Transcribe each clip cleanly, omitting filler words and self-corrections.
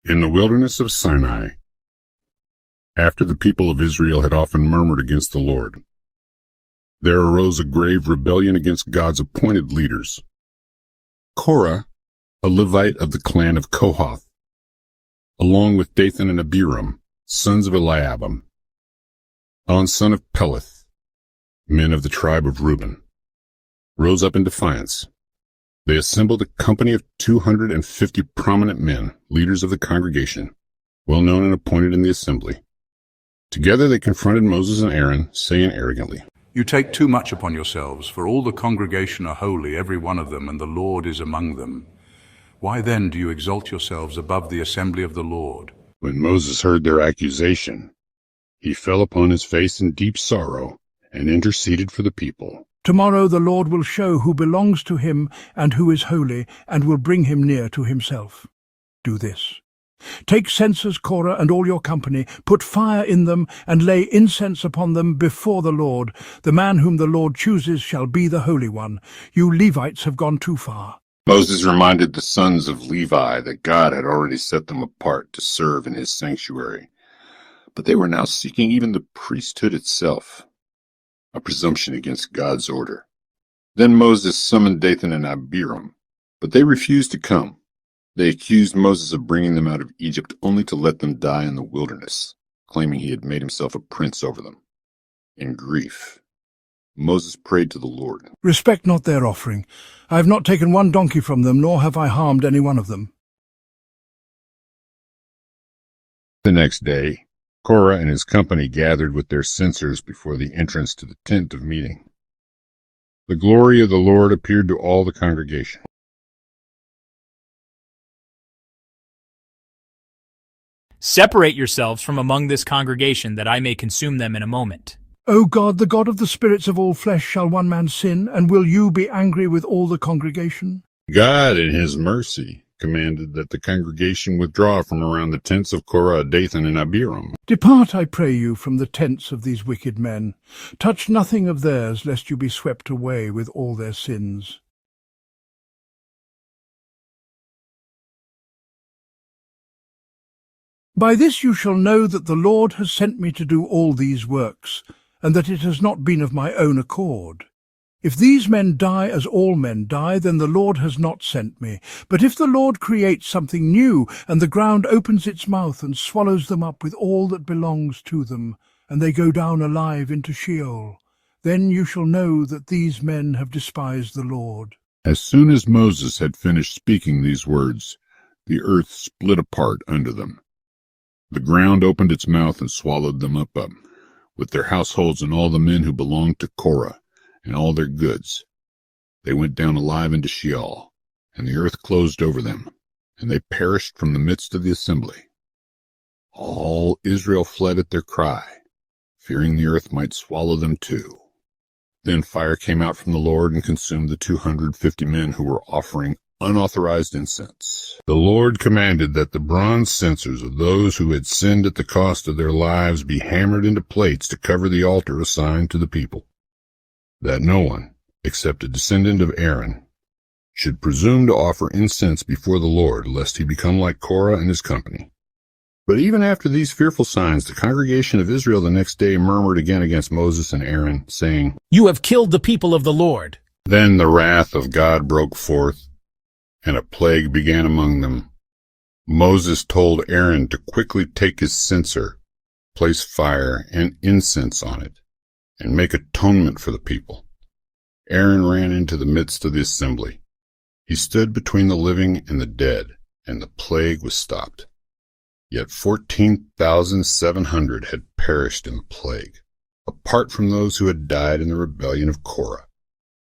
In the wilderness of Sinai, after the people of Israel had often murmured against the Lord, there arose a grave rebellion against God's appointed leaders. Korah, a Levite of the clan of Kohath, along with Dathan and Abiram, sons of Eliab, son of Peleth, men of the tribe of Reuben, rose up in defiance. They assembled a company of 250 prominent men, leaders of the congregation, well known and appointed in the assembly. Together they confronted Moses and Aaron, saying arrogantly, "You take too much upon yourselves, for all the congregation are holy, every one of them, and the Lord is among them. Why then do you exalt yourselves above the assembly of the Lord?" When Moses heard their accusation, he fell upon his face in deep sorrow and interceded for the people. "Tomorrow the Lord will show who belongs to him and who is holy, and will bring him near to himself. Do this. Take censers, Korah, and all your company, put fire in them, and lay incense upon them before the Lord. The man whom the Lord chooses shall be the Holy One. You Levites have gone too far." Moses reminded the sons of Levi that God had already set them apart to serve in his sanctuary, but they were now seeking even the priesthood itself, a presumption against God's order. Then Moses summoned Dathan and Abiram, but they refused to come. They accused Moses of bringing them out of Egypt only to let them die in the wilderness, claiming he had made himself a prince over them. In grief, Moses prayed to the Lord, "Respect not their offering. I have not taken one donkey from them, nor have I harmed any one of them." The next day, Korah and his company gathered with their censers before the entrance to the tent of meeting. The glory of the Lord appeared to all the congregation. Separate yourselves from among this congregation, that I may consume them in a moment. O God, the God of the spirits of all flesh, shall one man sin, and will you be angry with all the congregation? God, in his mercy, commanded that the congregation withdraw from around the tents of Korah, Dathan, and Abiram. "Depart, I pray you, from the tents of these wicked men. Touch nothing of theirs, lest you be swept away with all their sins." "By this you shall know that the Lord has sent me to do all these works, and that it has not been of my own accord. If these men die as all men die, then the Lord has not sent me. But if the Lord creates something new, and the ground opens its mouth and swallows them up with all that belongs to them, and they go down alive into Sheol, then you shall know that these men have despised the Lord." As soon as Moses had finished speaking these words, the earth split apart under them. The ground opened its mouth and swallowed them up, with their households and all the men who belonged to Korah, and all their goods. They went down alive into Sheol, and the earth closed over them, and they perished from the midst of the assembly. All Israel fled at their cry, fearing the earth might swallow them too. Then fire came out from the Lord and consumed the 250 men who were offering unauthorized incense. The Lord commanded that the bronze censers of those who had sinned at the cost of their lives be hammered into plates to cover the altar assigned to the people, that no one, except a descendant of Aaron, should presume to offer incense before the Lord, lest he become like Korah and his company. But even after these fearful signs, the congregation of Israel the next day murmured again against Moses and Aaron, saying, "You have killed the people of the Lord." Then the wrath of God broke forth, and a plague began among them. Moses told Aaron to quickly take his censer, place fire and incense on it, and make atonement for the people. Aaron ran into the midst of the assembly. He stood between the living and the dead, and the plague was stopped. Yet 14,700 had perished in the plague, apart from those who had died in the rebellion of Korah.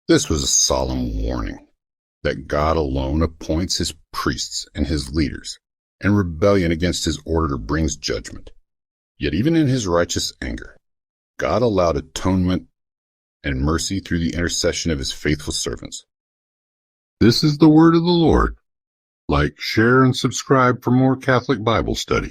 This was a solemn warning that God alone appoints his priests and his leaders, and rebellion against his order brings judgment. Yet even in his righteous anger, God allowed atonement and mercy through the intercession of his faithful servants. This is the word of the Lord. Like, share, and subscribe for more Catholic Bible study.